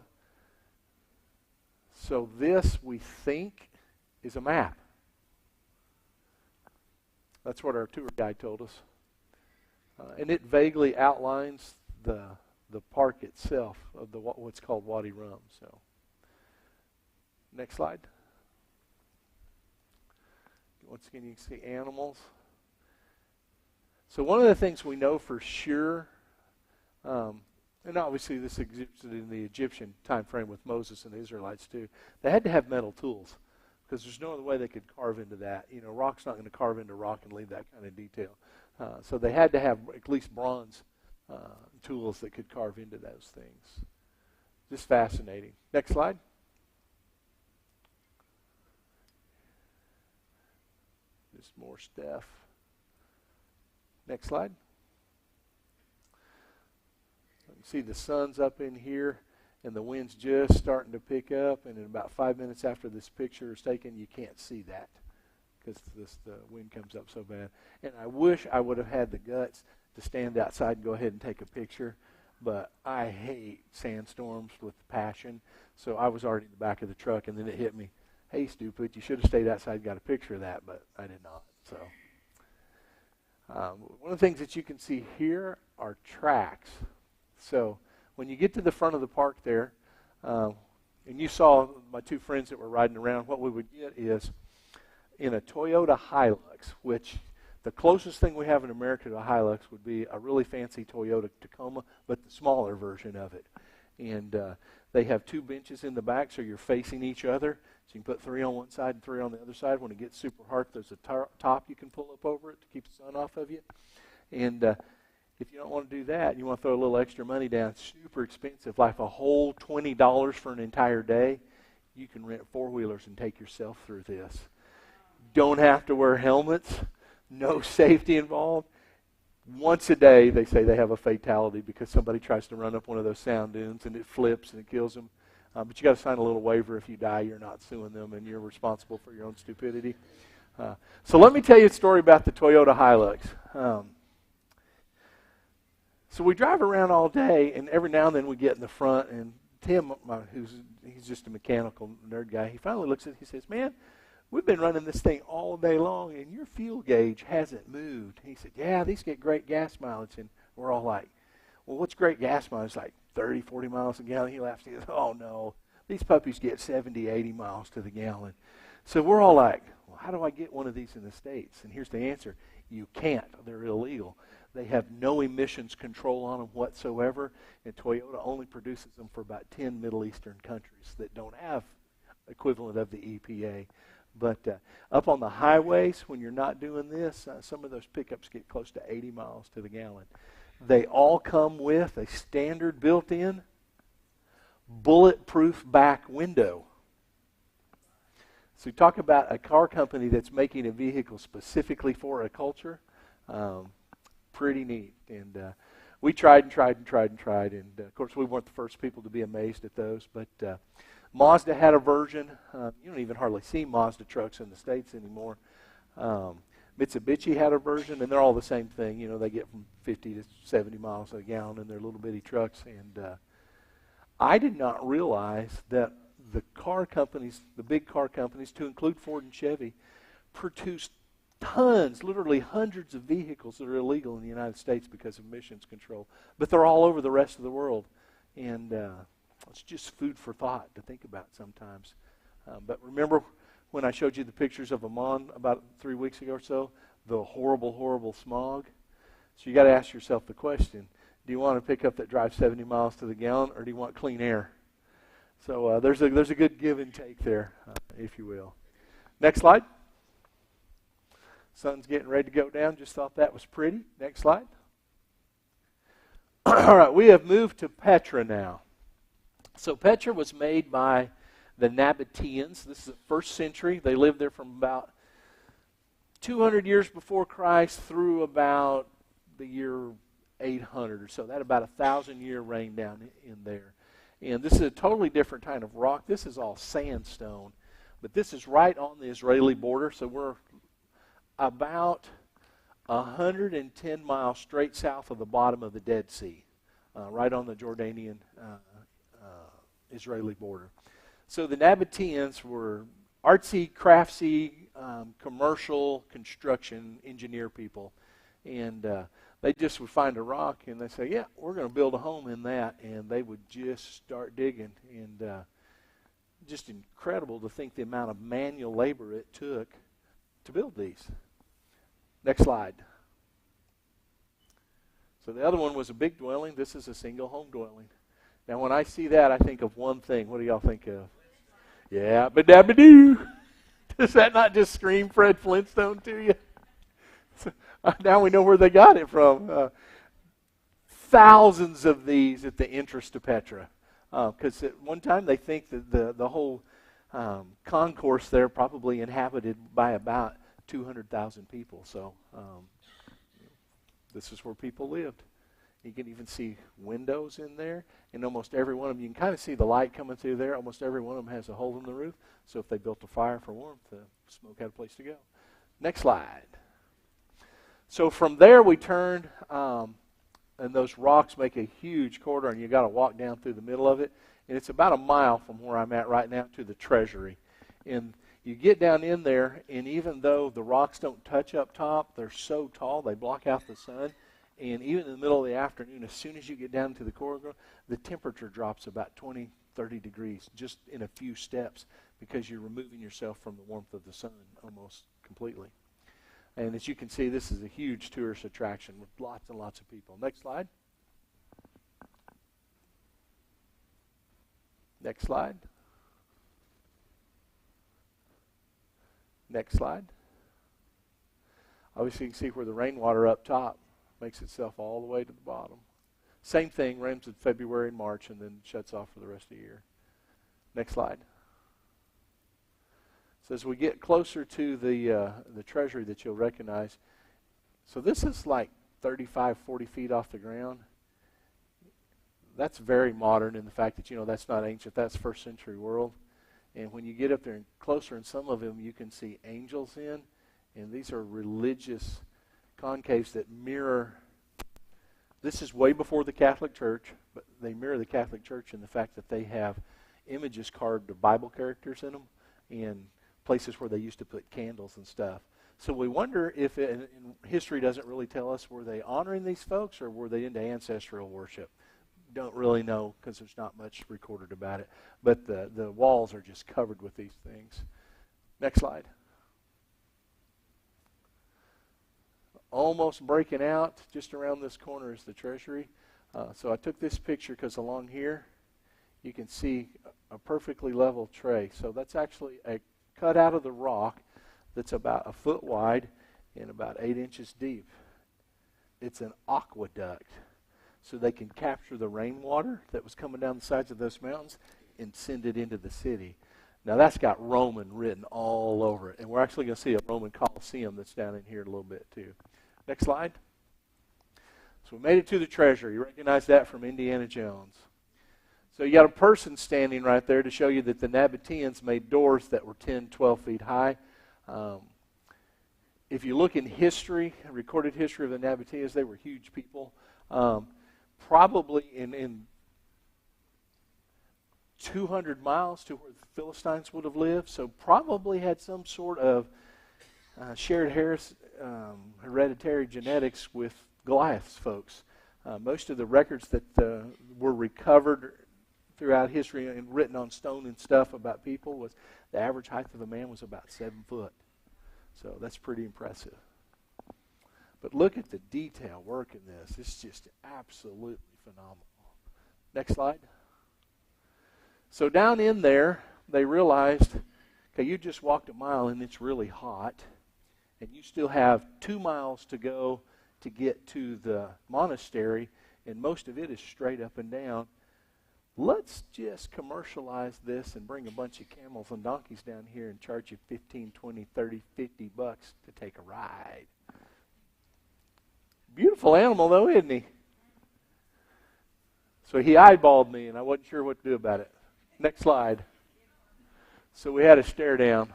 So this, we think, is a map. That's what our tour guide told us. And it vaguely outlines the park itself of what's called Wadi Rum. So, next slide. Once again, you can see animals. So one of the things we know for sure, and obviously this existed in the Egyptian time frame with Moses and the Israelites too, they had to have metal tools because there's no other way they could carve into that. You know, rock's not going to carve into rock and leave that kind of detail. So they had to have at least bronze tools that could carve into those things. Just fascinating. Next slide. Just more stuff. Next slide. You can see the sun's up in here and the wind's just starting to pick up, and in about 5 minutes after this picture is taken, you can't see that because the wind comes up so bad. And I wish I would have had the guts to stand outside and go ahead and take a picture, but I hate sandstorms with passion, so I was already in the back of the truck, and then it hit me, hey, stupid, you should have stayed outside and got a picture of that, but I did not. So one of the things that you can see here are tracks. So when you get to the front of the park there, and you saw my two friends that were riding around, what we would get is in a Toyota Hilux, which the closest thing we have in America to a Hilux would be a really fancy Toyota Tacoma, but the smaller version of it. And they have two benches in the back, so you're facing each other. So you can put 3 on one side and 3 on the other side. When it gets super hot, there's a top you can pull up over it to keep the sun off of you. And if you don't want to do that, and you want to throw a little extra money down, it's super expensive, like a whole $20 for an entire day, you can rent 4-wheelers and take yourself through this. Don't have to wear helmets, no safety involved. Once a day, they say they have a fatality because somebody tries to run up one of those sound dunes and it flips and it kills them. But you got to sign a little waiver. If you die, you're not suing them and you're responsible for your own stupidity. So let me tell you a story about the Toyota Hilux. So we drive around all day, and every now and then we get in the front, and Tim, he's just a mechanical nerd guy, he finally looks at it, he says, man, we've been running this thing all day long, and your fuel gauge hasn't moved. He said, yeah, these get great gas mileage. And we're all like, well, what's great gas mileage? Like 30, 40 miles a gallon? He laughs. He goes, oh, no. These puppies get 70, 80 miles to the gallon. So we're all like, well, how do I get one of these in the States? And here's the answer. You can't. They're illegal. They have no emissions control on them whatsoever, and Toyota only produces them for about 10 Middle Eastern countries that don't have equivalent of the EPA. But up on the highways, when you're not doing this, some of those pickups get close to 80 miles to the gallon. They all come with a standard built-in bulletproof back window. So talk about a car company that's making a vehicle specifically for a culture. Pretty neat. And we tried, and of course we weren't the first people to be amazed at those, but Mazda had a version. You don't even hardly see Mazda trucks in the States anymore. Mitsubishi had a version, and they're all the same thing. You know, they get from 50 to 70 miles a gallon in their little bitty trucks. And I did not realize that the car companies, the big car companies, to include Ford and Chevy, produced tons, literally hundreds of vehicles that are illegal in the United States because of emissions control. But they're all over the rest of the world. And it's just food for thought to think about sometimes. But remember when I showed you the pictures of Amman about 3 weeks ago or so? The horrible, horrible smog. So you got to ask yourself the question, do you want a pickup that drives 70 miles to the gallon, or do you want clean air? So there's a good give and take there, if you will. Next slide. Sun's getting ready to go down. Just thought that was pretty. Next slide. All right, we have moved to Petra now. So Petra was made by the Nabateans. This is the first century. They lived there from about 200 years before Christ through about the year 800 or so. That about 1,000-year reign down in there. And this is a totally different kind of rock. This is all sandstone. But this is right on the Israeli border. So we're about 110 miles straight south of the bottom of the Dead Sea, right on the Jordanian Israeli border. So the Nabateans were artsy, craftsy, commercial construction engineer people. And they just would find a rock and they say, yeah, we're going to build a home in that. And they would just start digging. And just incredible to think the amount of manual labor it took to build these. Next slide. So the other one was a big dwelling. This is a single home dwelling. Now when I see that, I think of one thing. What do y'all think of? Yeah, ba-da-ba-doo. Does that not just scream Fred Flintstone to you? So, now we know where they got it from. Thousands of these at the entrance to Petra. Because at one time they think that the whole concourse there probably inhabited by about 200,000 people. So this is where people lived. You can even see windows in there. And almost every one of them, you can kind of see the light coming through there. Almost every one of them has a hole in the roof. So if they built a fire for warmth, the smoke had a place to go. Next slide. So from there we turned, and those rocks make a huge corridor, and you got to walk down through the middle of it. And it's about a mile from where I'm at right now to the treasury. And you get down in there, and even though the rocks don't touch up top, they're so tall, they block out the sun. And even in the middle of the afternoon, as soon as you get down to the corridor, the temperature drops about 20, 30 degrees just in a few steps because you're removing yourself from the warmth of the sun almost completely. And as you can see, this is a huge tourist attraction with lots and lots of people. Next slide. Next slide. Next slide. Obviously, you can see where the rainwater up top makes itself all the way to the bottom. Same thing, rains in February and March and then shuts off for the rest of the year. Next slide. So as we get closer to the treasury that you'll recognize, so this is like 35, 40 feet off the ground. That's very modern in the fact that, that's not ancient. That's first century world. And when you get up there and closer, in some of them you can see angels in. And these are religious concaves that mirror. This is way before the Catholic Church, but they mirror the Catholic Church in the fact that they have images carved of Bible characters in them and places where they used to put candles and stuff. So we wonder if and history doesn't really tell us, were they honoring these folks or were they into ancestral worship? Don't really know because there's not much recorded about it. But the walls are just covered with these things. Next slide. Almost breaking out, just around this corner is the treasury. So I took this picture because along here you can see a perfectly level tray. So that's actually a cut out of the rock that's about 1 foot wide and about 8 inches deep. It's an aqueduct. So they can capture the rainwater that was coming down the sides of those mountains and send it into the city. Now that's got Roman written all over it. And we're actually going to see a Roman Colosseum that's down in here a little bit too. Next slide. So we made it to the treasury. You recognize that from Indiana Jones. So you got a person standing right there to show you that the Nabateans made doors that were 10, 12 feet high. If you look in history, recorded history of the Nabateans, they were huge people. Probably in 200 miles to where the Philistines would have lived. So probably had some sort of shared hereditary genetics with Goliath's folks. Most of the records that were recovered throughout history and written on stone and stuff about people was the average height of a man was about 7 foot. So that's pretty impressive. But look at the detail work in this. It's just absolutely phenomenal. Next slide. So down in there, they realized, okay, you just walked a mile and it's really hot, and you still have 2 miles to go to get to the monastery, and most of it is straight up and down. Let's just commercialize this and bring a bunch of camels and donkeys down here and charge you 15, 20, 30, 50 bucks to take a ride. Beautiful animal, though, isn't he? So he eyeballed me, and I wasn't sure what to do about it. Next slide. So we had a stare down.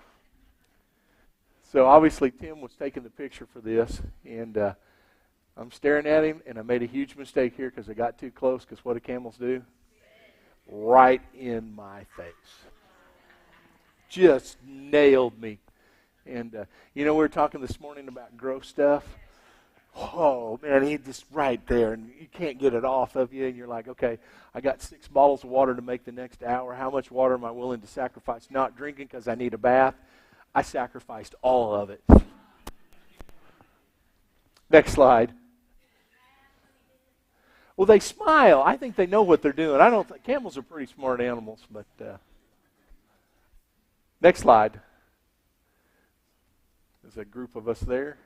So obviously Tim was taking the picture for this, and I'm staring at him, and I made a huge mistake here because I got too close, because what do camels do? Right in my face. Just nailed me. And, we were talking this morning about gross stuff. Oh, man, he just right there, and you can't get it off of you, and you're like, okay, I got 6 bottles of water to make the next hour. How much water am I willing to sacrifice not drinking because I need a bath? I sacrificed all of it. Next slide. Well, they smile. I think they know what they're doing. Camels are pretty smart animals, but next slide. There's a group of us there.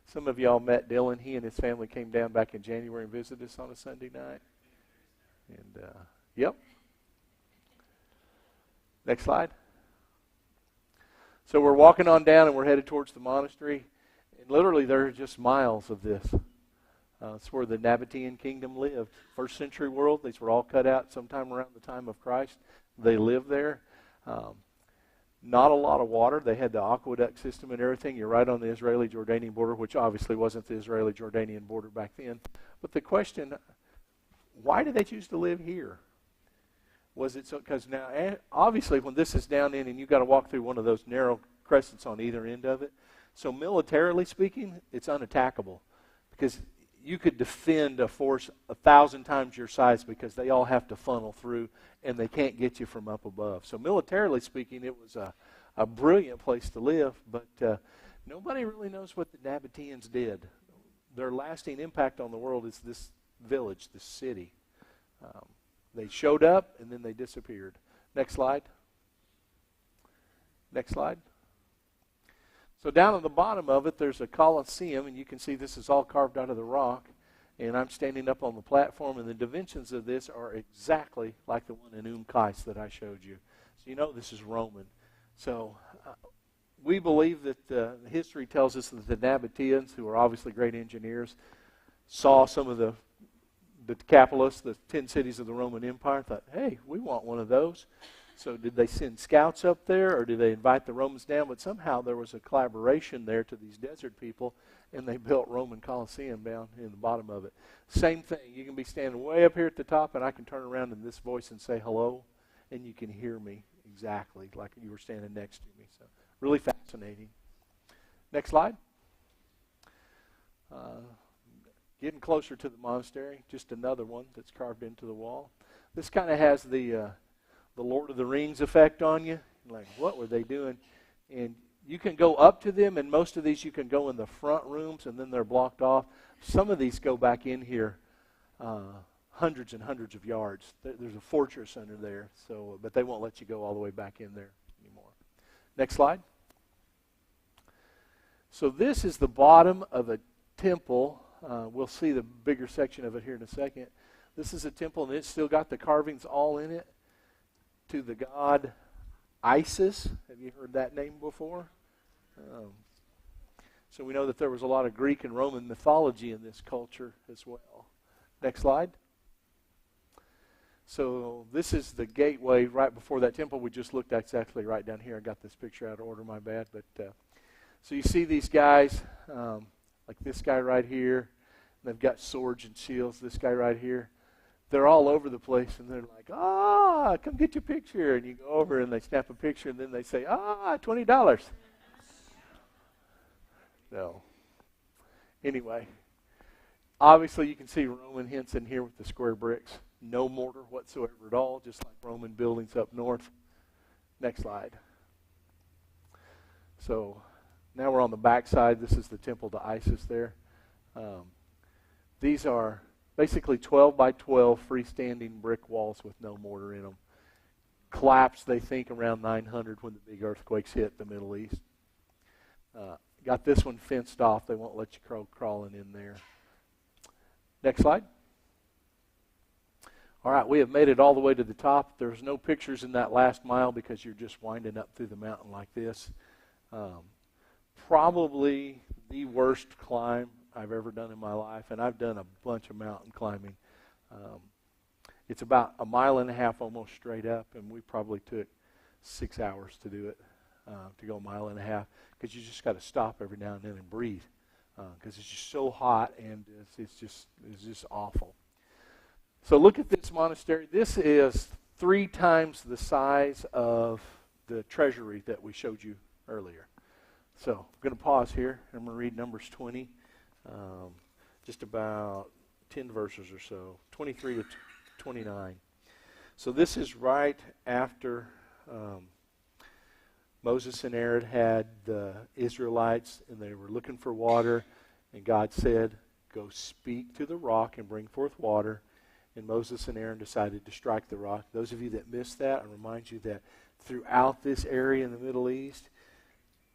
Some of y'all met Dylan. He and his family came down back in January and visited us on a Sunday night. And, yep. Next slide. So we're walking on down and we're headed towards the monastery. And literally there are just miles of this. It's where the Nabatean kingdom lived. First century world. These were all cut out sometime around the time of Christ. They lived there. Not a lot of water. They had the aqueduct system and everything. You're right on the Israeli-Jordanian border, which obviously wasn't the Israeli-Jordanian border back then. But the question, why did they choose to live here? Was it so? Because now, obviously, when this is down in and you've got to walk through one of those narrow crescents on either end of it, so militarily speaking, it's unattackable. Because you could defend a force 1,000 times your size because they all have to funnel through and they can't get you from up above. So militarily speaking, it was a brilliant place to live, but nobody really knows what the Nabateans did. Their lasting impact on the world is this village, this city. They showed up and then they disappeared. Next slide. Next slide. So down at the bottom of it, there's a Colosseum, and you can see this is all carved out of the rock. And I'm standing up on the platform, and the dimensions of this are exactly like the one in Kais that I showed you. So this is Roman. So we believe that history tells us that the Nabateans, who are obviously great engineers, saw some of the capitalists, the 10 cities of the Roman Empire, thought, hey, we want one of those. So did they send scouts up there, or did they invite the Romans down? But somehow there was a collaboration there to these desert people, and they built Roman Colosseum down in the bottom of it. Same thing. You can be standing way up here at the top, and I can turn around in this voice and say hello, and you can hear me exactly like you were standing next to me. So really fascinating. Next slide. Getting closer to the monastery, just another one that's carved into the wall. This kind of has the Lord of the Rings effect on you. Like, what were they doing? And you can go up to them, and most of these you can go in the front rooms, and then they're blocked off. Some of these go back in here hundreds and hundreds of yards. There's a fortress under there, but they won't let you go all the way back in there anymore. Next slide. So this is the bottom of a temple. We'll see the bigger section of it here in a second. This is a temple, and it's still got the carvings all in it to the god Isis. Have you heard that name before? So we know that there was a lot of Greek and Roman mythology in this culture as well. Next slide. So this is the gateway right before that temple we just looked at, exactly right down here. I got this picture out of order, my bad. But so you see these guys, like this guy right here. They've got swords and shields. This guy right here. They're all over the place, and they're like, come get your picture. And you go over, and they snap a picture, and then they say, $20. No. Anyway, obviously you can see Roman hints in here with the square bricks. No mortar whatsoever at all, just like Roman buildings up north. Next slide. So now we're on the back side. This is the temple to Isis there. These are basically 12 by 12 freestanding brick walls with no mortar in them. Collapsed, they think, around 900 when the big earthquakes hit the Middle East. Got this one fenced off. They won't let you crawling in there. Next slide. All right, we have made it all the way to the top. There's no pictures in that last mile because you're just winding up through the mountain like this. Probably the worst climb I've ever done in my life, and I've done a bunch of mountain climbing. It's about 1.5 miles almost straight up, and we probably took 6 hours to do it, to go 1.5 miles, because you just got to stop every now and then and breathe, because it's just so hot and it's just awful. So look at this monastery. This is 3 times the size of the treasury that we showed you earlier. So I'm going to pause here. I'm going to read Numbers 20, just about 10 verses or so, 23 to 29. So this is right after Moses and Aaron had the Israelites, and they were looking for water, and God said, go speak to the rock and bring forth water. And Moses and Aaron decided to strike the rock. Those of you that missed that, I remind you that throughout this area in the Middle East,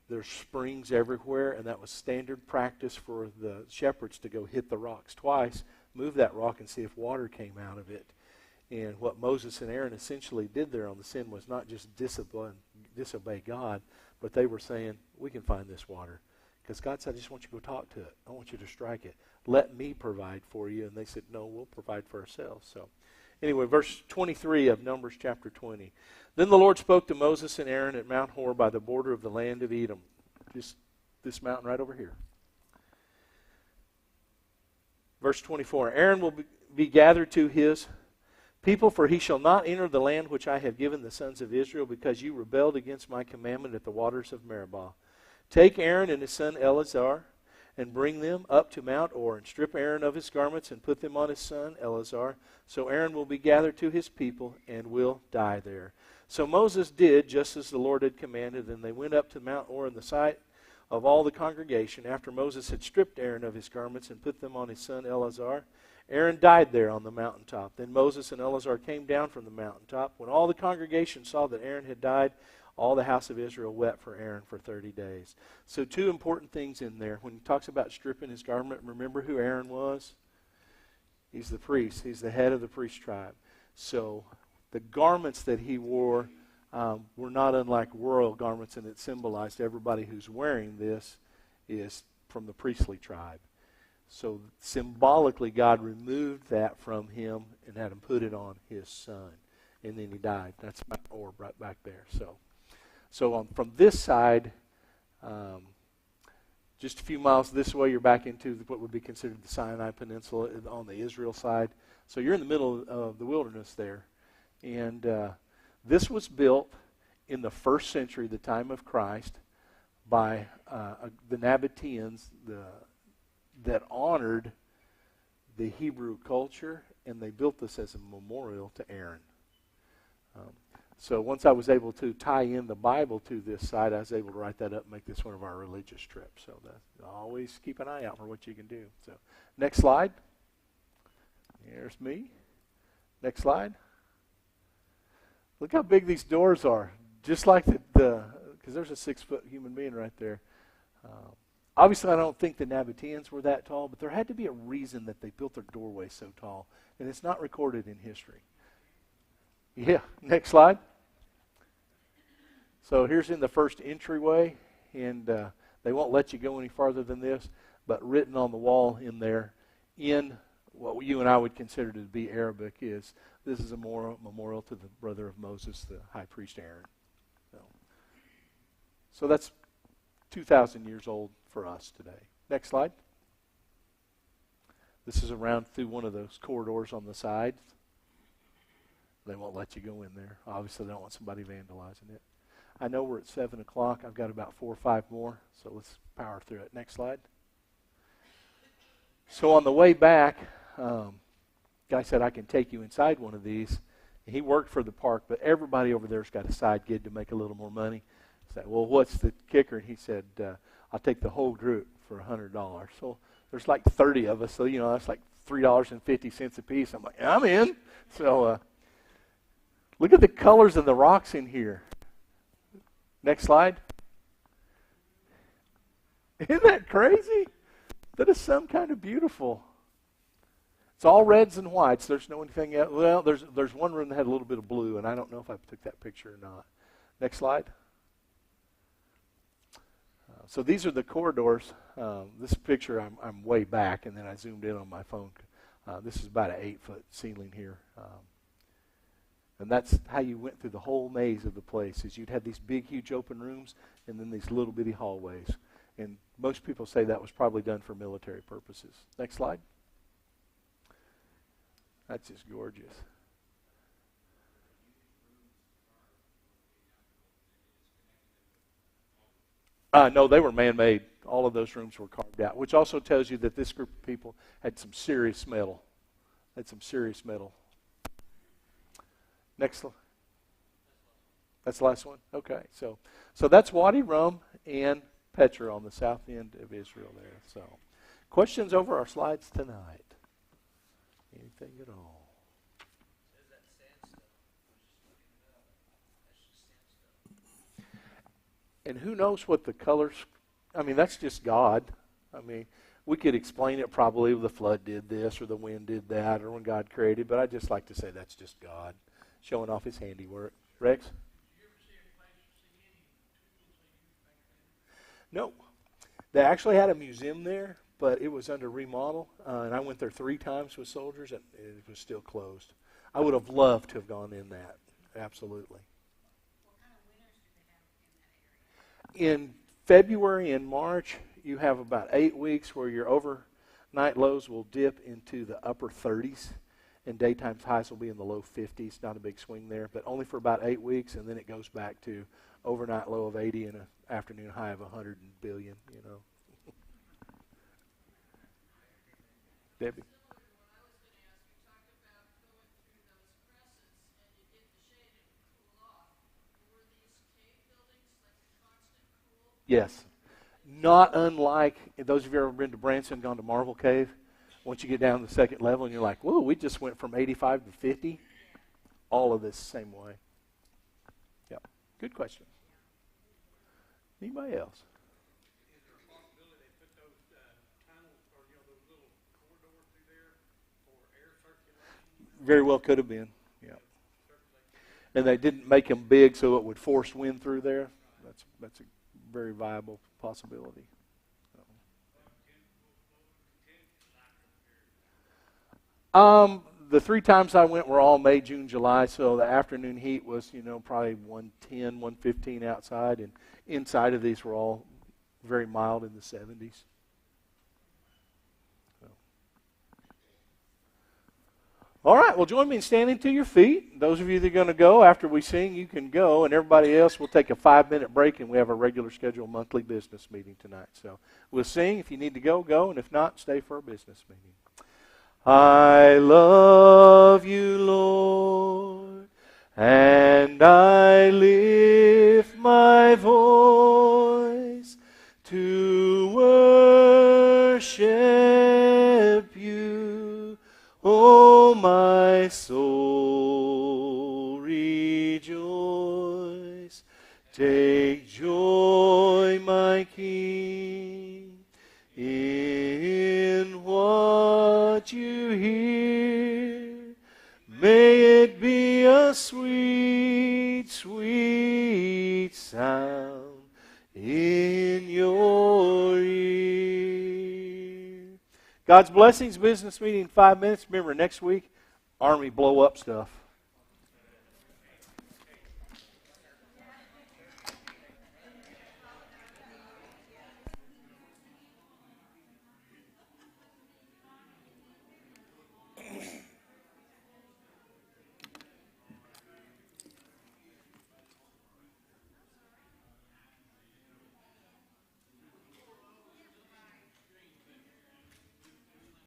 there's springs everywhere, and that was standard practice for the shepherds to go hit the rocks twice, move that rock, and see if water came out of it. And what Moses and Aaron essentially did there on the sin was not just disobey God, but they were saying, we can find this water. Because God said, I just want you to go talk to it. I want you to strike it. Let me provide for you. And they said, no, we'll provide for ourselves. So anyway, verse 23 of Numbers chapter 20. Then the Lord spoke to Moses and Aaron at Mount Hor by the border of the land of Edom. Just this mountain right over here. Verse 24. Aaron will be gathered to his people, for he shall not enter the land which I have given the sons of Israel, because you rebelled against my commandment at the waters of Meribah. Take Aaron and his son Eleazar, and bring them up to Mount Or, and strip Aaron of his garments, and put them on his son Eleazar. So Aaron will be gathered to his people, and will die there. So Moses did just as the Lord had commanded, and they went up to Mount Or in the sight of all the congregation. After Moses had stripped Aaron of his garments, and put them on his son Eleazar, Aaron died there on the mountaintop. Then Moses and Eleazar came down from the mountaintop. When all the congregation saw that Aaron had died, all the house of Israel wept for Aaron for 30 days. So 2 important things in there. When he talks about stripping his garment, remember who Aaron was? He's the priest. He's the head of the priest tribe. So the garments that he wore were not unlike royal garments, and it symbolized everybody who's wearing this is from the priestly tribe. So symbolically, God removed that from him and had him put it on his son. And then he died. That's Mount Or right back there. So from this side, just a few miles this way, you're back into what would be considered the Sinai Peninsula on the Israel side. So you're in the middle of the wilderness there. And this was built in the 1st century, the time of Christ, by the Nabateans that honored the Hebrew culture, and they built this as a memorial to Aaron. So once I was able to tie in the Bible to this side, I was able to write that up and make this one of our religious trips. So always keep an eye out for what you can do. So next slide. Here's me. Next slide. Look how big these doors are. Just like because there's a 6-foot human being right there. Obviously, I don't think the Nabateans were that tall, but there had to be a reason that they built their doorway so tall, and it's not recorded in history. Yeah, next slide. So here's in the first entryway, and they won't let you go any farther than this, but written on the wall in there, in what you and I would consider to be Arabic, is this is a memorial to the brother of Moses, the high priest Aaron. So that's 2,000 years old for us today. Next slide. This is around through one of those corridors on the side. They won't let you go in there. Obviously, they don't want somebody vandalizing it. I know we're at 7 o'clock. I've got about 4 or 5 more, so let's power through it. Next slide. So on the way back, guy said, I can take you inside one of these. And he worked for the park, but everybody over there's got a side gig to make a little more money. I said, well, what's the kicker? And he said, I'll take the whole group for $100. So there's like 30 of us, so that's like $3.50 a piece. I'm like, I'm in. So look at the colors of the rocks in here. Next slide. Isn't that crazy? That is some kind of beautiful. It's all reds and whites. There's no anything else. Well, there's one room that had a little bit of blue, and I don't know if I took that picture or not. Next slide. So these are the corridors. This picture, I'm way back, and then I zoomed in on my phone. This is about an 8-foot ceiling here. And that's how you went through the whole maze of the place, is you'd have these big, huge open rooms, and then these little bitty hallways. And most people say that was probably done for military purposes. Next slide. That's just gorgeous. No, they were man-made. All of those rooms were carved out, which also tells you that this group of people had some serious metal. Next slide. That's the last one? Okay. So that's Wadi Rum and Petra on the south end of Israel there. So questions over our slides tonight? Anything at all? And who knows what the colors, I mean, that's just God. I mean, we could explain it probably, the flood did this or the wind did that or when God created, but I just like to say that's just God showing off his handiwork. Rex? Did you ever see any tools they used back then? No. They actually had a museum there, but it was under remodel, and I went there 3 times with soldiers, and it was still closed. I would have loved to have gone in that, absolutely. In February and March, you have about 8 weeks where your overnight lows will dip into the upper 30s, and daytime highs will be in the low 50s. Not a big swing there, but only for about 8 weeks, and then it goes back to overnight low of 80 and an afternoon high of 100 billion, you know. Debbie? Yes. Not unlike, those of you who have ever been to Branson, gone to Marvel Cave, once you get down to the second level and you're like, whoa, we just went from 85 to 50. All of this same way. Yep. Good question. Anybody else? Is there a possibility they put those tunnels or those little corridors through there for air circulation? Very well could have been. Yeah. And they didn't make them big so it would force wind through there. That's a very viable possibility. The 3 times I went were all May, June, July, so the afternoon heat was, probably 110, 115 outside, and inside of these were all very mild in the 70s. All right, well, join me in standing to your feet. Those of you that are going to go, after we sing, you can go, and everybody else will take a 5-minute break, and we have a regular scheduled monthly business meeting tonight. So we'll sing. If you need to go, go, and if not, stay for a business meeting. I love you, Lord, and I lift my voice to worship you. Oh, my soul, rejoice. Take joy, my King, in what you hear. May it be a sweet, sweet sound in your ear. God's blessings, business meeting in 5 minutes. Remember, next week, Army blow up stuff.